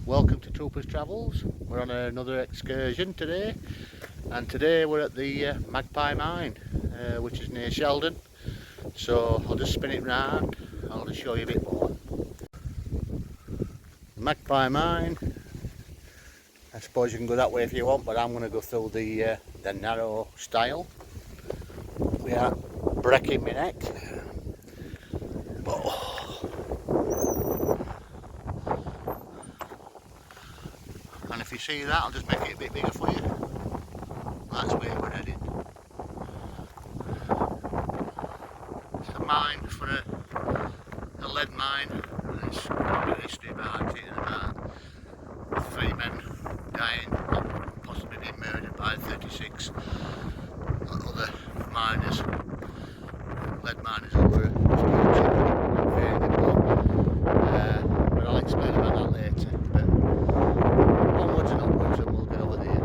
Welcome to Troopers Travels. We're on another excursion today, and today we're at the Magpie mine, which is near Sheldon. So I'll just spin it round, I'll just show you a bit more. The Magpie mine, I suppose you can go that way if you want, but I'm going to go through the narrow style. We are breaking my neck. And if you see that, I'll just make it a bit bigger for you. That's where we're heading. It's a mine for a lead mine. It's got a history behind it, about 3 men dying, possibly being murdered by 36 other miners, lead miners who were but I'll explain about that later. But onwards and upwards, and we'll get over there.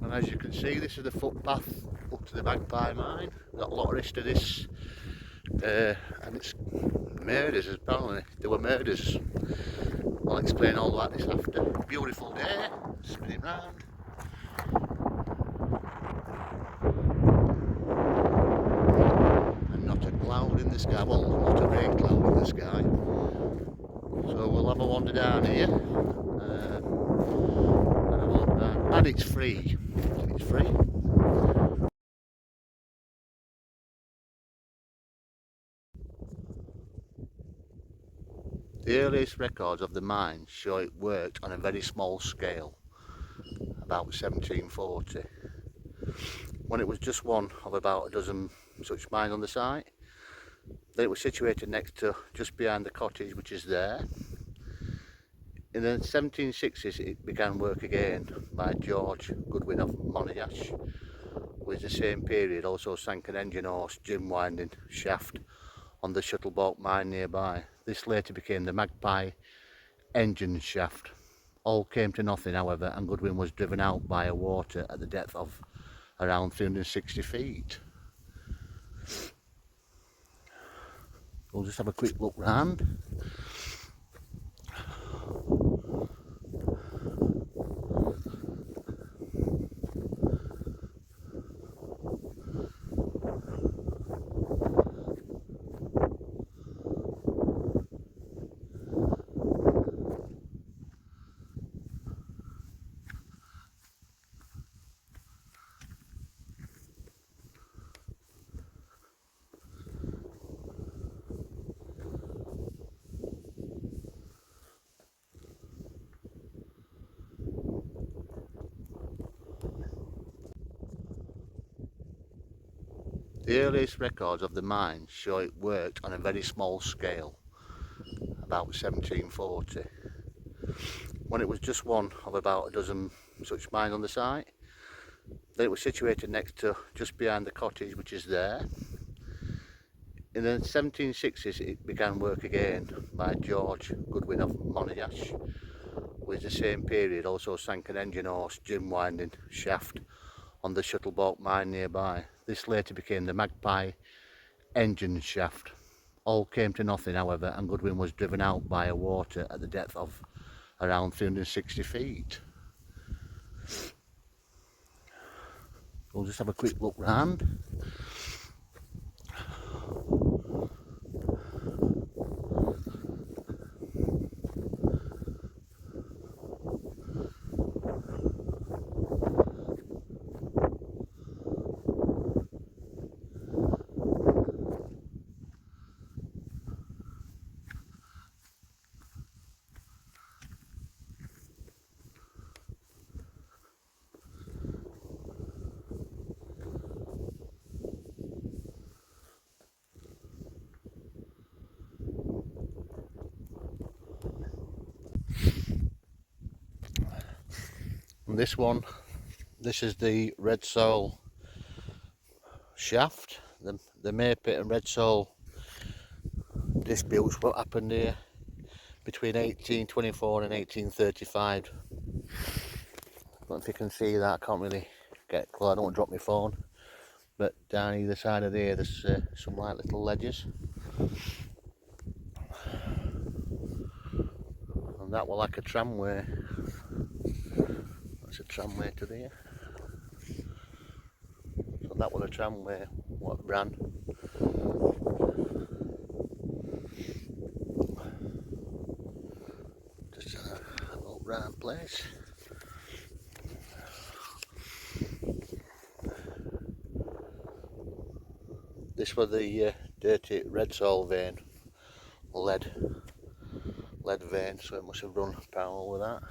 And as you can see, this is the footpath up to the Magpie mine. Got a lot of history to this, and it's murders. Apparently there were murders. I'll explain all that this after. Beautiful day, spinning round. And not a cloud in the sky, well, not a rain cloud in the sky. So we'll have a wander down here, and it's free. It's free. The earliest records of the mine show it worked on a very small scale, about 1740, when it was just one of about a dozen such mines on the site. Then it was situated next to, just behind the cottage which is there. In the 1760s it began work again by George Goodwin of Monash, who in the same period also sank an engine horse gym winding shaft on the Shuttlebalk mine nearby. This later became the Magpie engine shaft. All came to nothing, however, and Goodwin was driven out by a water at the depth of around 360 feet. We'll just have a quick look round. The earliest records of the mine show it worked on a very small scale, about 1740, when it was just one of about a dozen such mines on the site. Then it was situated next to, just behind the cottage which is there. In the 1760s it began work again by George Goodwin of Monash, who in the same period also sank an engine horse gym winding shaft on the Shuttlebalk mine nearby. This later became the Magpie engine shaft. All came to nothing, however, and Goodwin was driven out by a water at the depth of around 360 feet. We'll just have a quick look round. And this is the Red Soul shaft. The Maypit and Red Soul disputes what happened here between 1824 and 1835. I don't know if you can see that, I can't really get close, I don't want to drop my phone. But down either side of there, there's some like little ledges. And that was like a tramway. That's a tramway to there. So that was a tramway what ran. Just a little round place. This was the dirty red soil vein, lead vein, so it must have run parallel with that.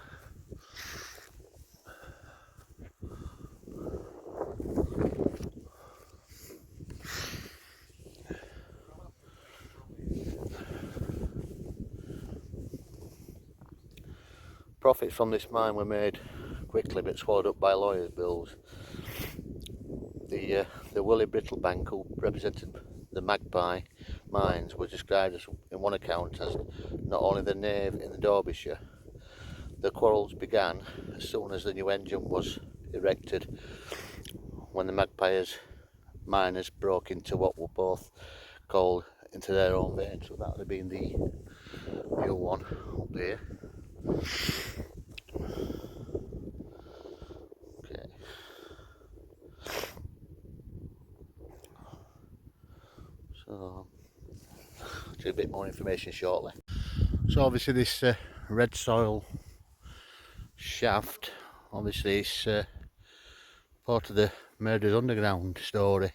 Profits from this mine were made quickly but swallowed up by lawyers' bills. The Willie Brittlebank, who represented the Magpie mines, was described as, in one account, as not only the knave in the Derbyshire. The quarrels began as soon as the new engine was erected, when the Magpie's miners broke into what were both called into their own vein. So that would have been the new one up there. Okay. So I'll do a bit more information shortly. So obviously this red soil shaft, obviously it's part of the Murders Underground story.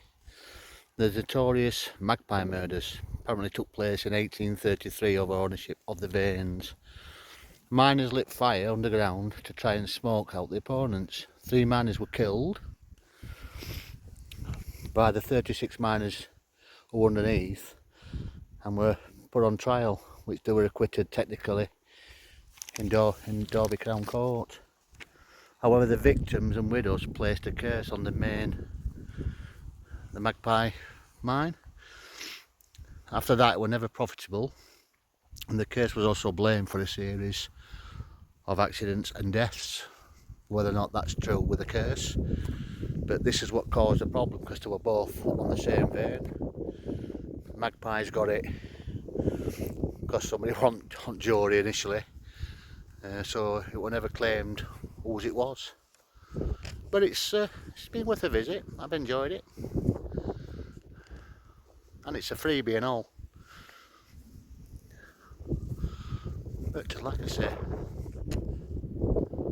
The notorious Magpie murders apparently took place in 1833 over ownership of the veins. Miners lit fire underground to try and smoke out the opponents. 3 miners were killed by the 36 miners who were underneath and were put on trial, which they were acquitted technically in Derby Crown Court. However, the victims and widows placed a curse on the Magpie mine. After that, it were never profitable, and the curse was also blamed for a series of accidents and deaths. Whether or not that's true with the curse, but this is what caused the problem, because they were both on the same vein. Magpies got it because somebody on jury initially, so it was never claimed whose it was. But it's been worth a visit. I've enjoyed it, and it's a freebie and all. But like I say,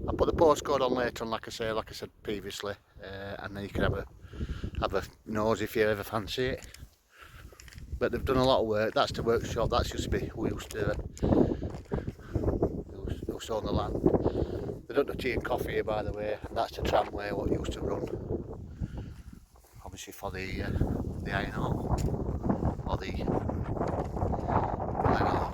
I'll put the postcode on later on, like I said previously, and then you can have a nose if you ever fancy it. But they've done a lot of work. That's the workshop. That's used to be who used to own the land. They don't do tea and coffee here, by the way, and that's the tramway what used to run. Obviously for the iron ore or the iron ore.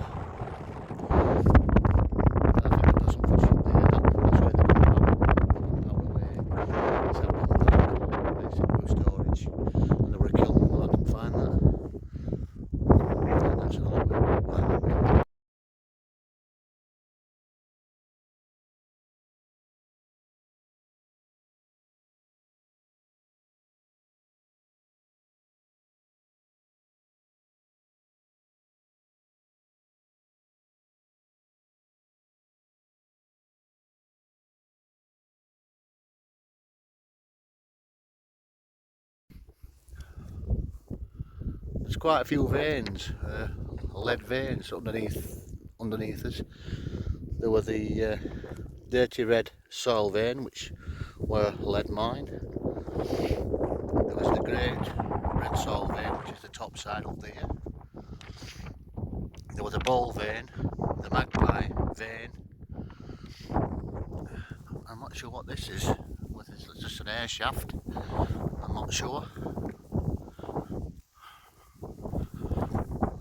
There's quite a few veins, lead veins underneath us. There was the dirty red soil vein, which were lead mine. There was the great red soil vein, which is the top side up there. There was a ball vein, the Magpie vein. I'm not sure what this is. It's just an air shaft. I'm not sure.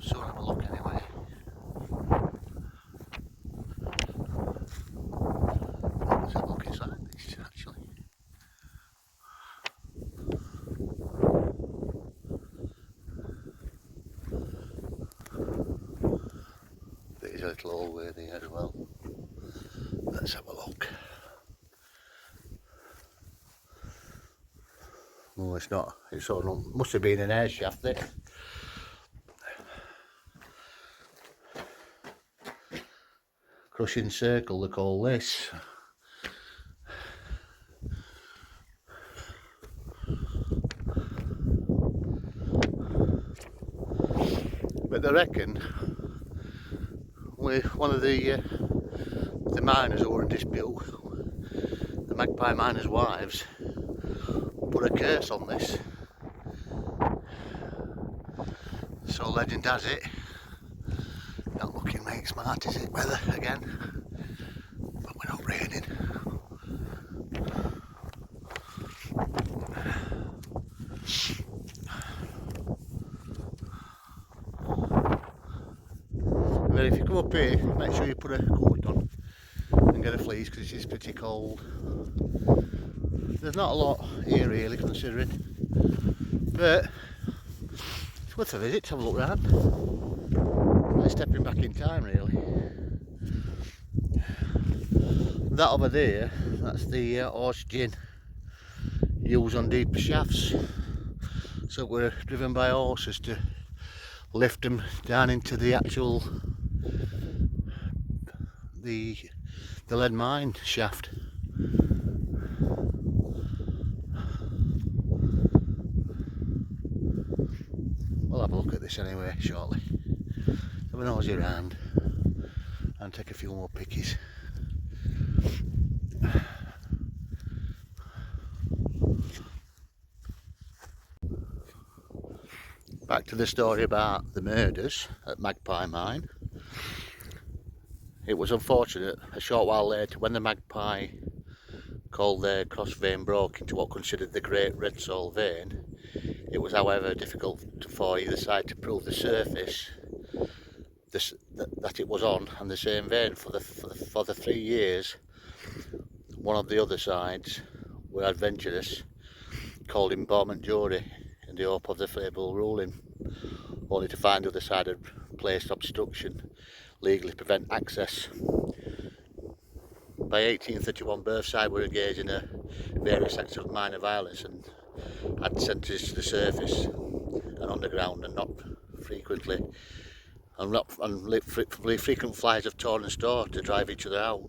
So have a look anyway. Let's have a look inside this actually. There's a little hallway there as well. Let's have a look. No, it's not. It's sort of, must have been an air shaft there. crushing circle they call this. But they reckon one of the miners who were in dispute, the Magpie miners' wives, put a curse on this. So legend has it, not looking very smart is it, weather again, but we're not raining. But if you come up here, make sure you put a coat on and get a fleece because it is pretty cold. There's not a lot here really considering, but it's worth a visit to have a look round. Like stepping back in time really. That over there, that's the horse gin used on deeper shafts. So we're driven by horses to lift them down into the actual the lead mine shaft. We'll have a look at this anyway shortly. Have a nosy around and take a few more pickies. Back to the story about the murders at Magpie Mine. It was unfortunate a short while later when the Magpie called their cross vein broke into what considered the Great Red Soul vein. It was however difficult for either side to prove the surface that it was on and the same vein for the 3 years. One of the other sides were adventurous, called informant jury in the hope of the favourable ruling, only to find the other side had placed obstruction legally prevent access. By 1831 both sides were engaged in various acts of minor violence and had sentences to the surface and underground, and not frequently frequent flights of torn and straw to drive each other out.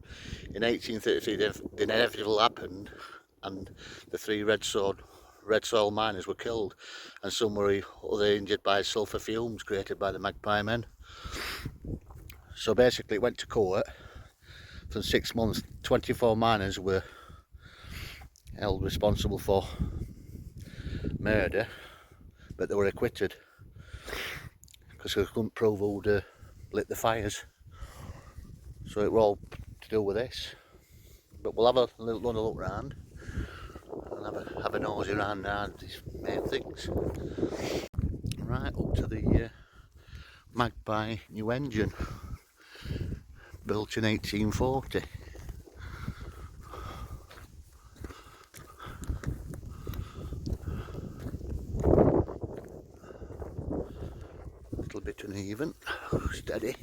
In 1833 the inevitable happened and the 3 red soil miners were killed and some were other injured by sulphur fumes created by the Magpie men. So basically it went to court. For 6 months 24 miners were held responsible for murder, but they were acquitted because they couldn't prove who'd lit the fires. So it was all to do with this. But we'll have a little look round and have a nosy around now these main things. Right, up to the Magpie new engine, built in 1840. A little bit uneven, steady.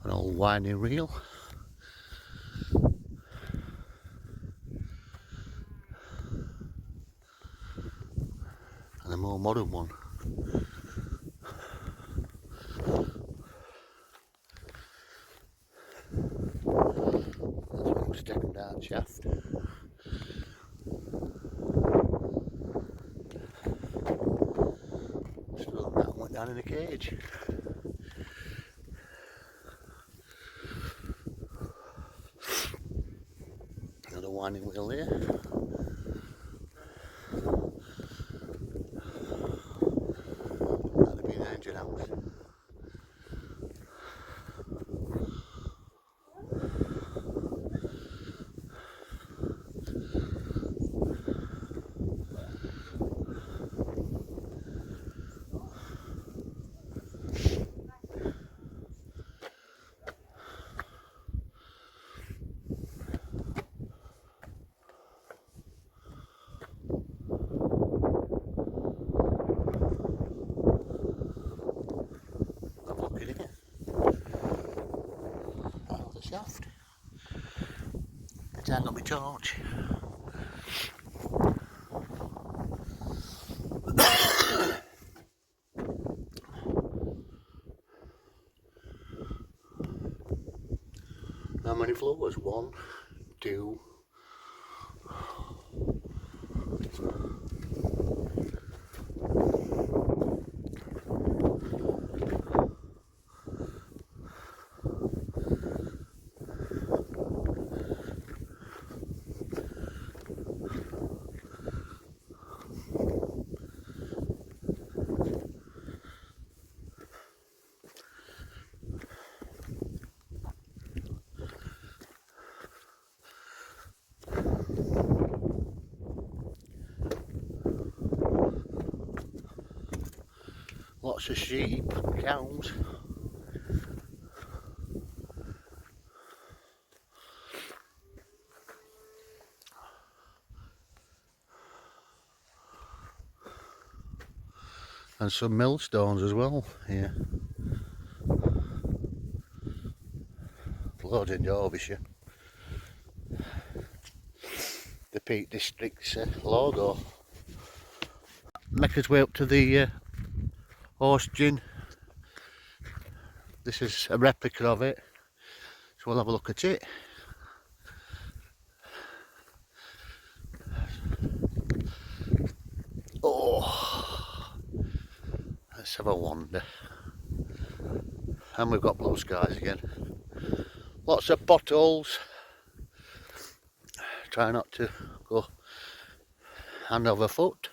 An old winding reel. And a more modern one. That's one second down shaft. Still that one went down in a cage. Another winding wheel there. That'd be an engine house. shaft. Pretend on my torch. How many floors? 1, 2. Lots of sheep, cows. And some millstones as well here. Loads in Derbyshire. The Peak District's logo. Make us way up to the horse gin. This is a replica of it, so we'll have a look at it. Oh, let's have a wander. And we've got blue skies again. Lots of potholes. Try not to go hand over foot.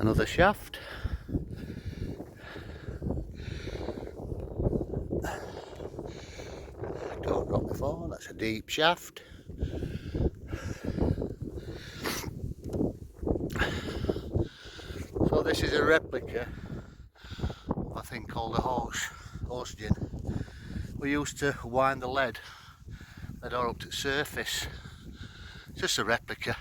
Another shaft. Don't drop my phone, that's a deep shaft. So this is a replica of a thing called a horse gin. We used to wind the lead ore up to the surface. It's just a replica.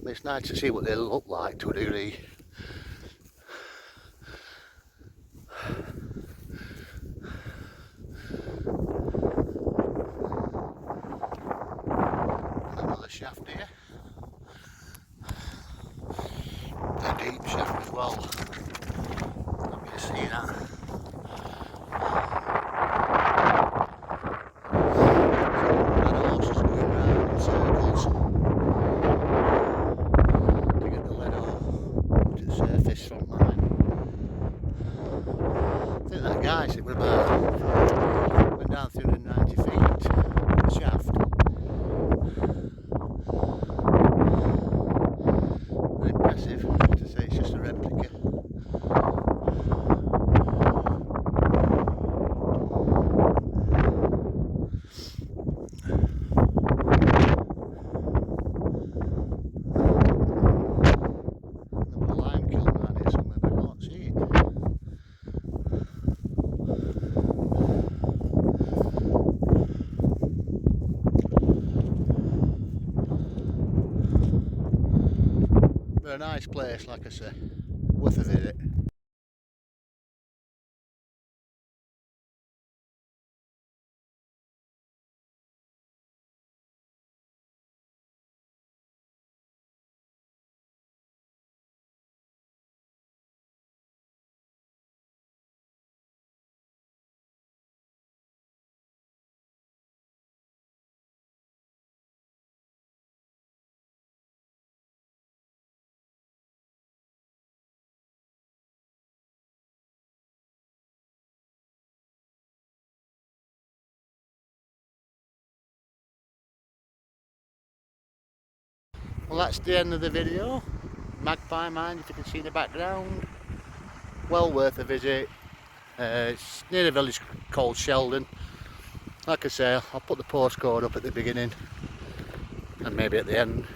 It's nice to see what they look like to a degree. Another shaft here. A deep shaft as well. Let me just see that. From mine. I think that guys, it was about, went down 390 feet, the shaft. Very impressive to say it's just a replica. A nice place, like I say, worth a visit. Well, that's the end of the video. Magpie mine, if you can see in the background. Well worth a visit. It's near a village called Sheldon. like I say, I'll put the postcode up at the beginning and maybe at the end.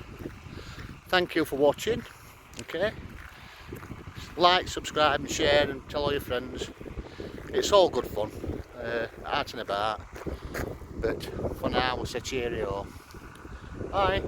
Thank you for watching. Okay, like, subscribe and share and tell all your friends. It's all good fun, out and about, but for now we'll say cheerio. Bye.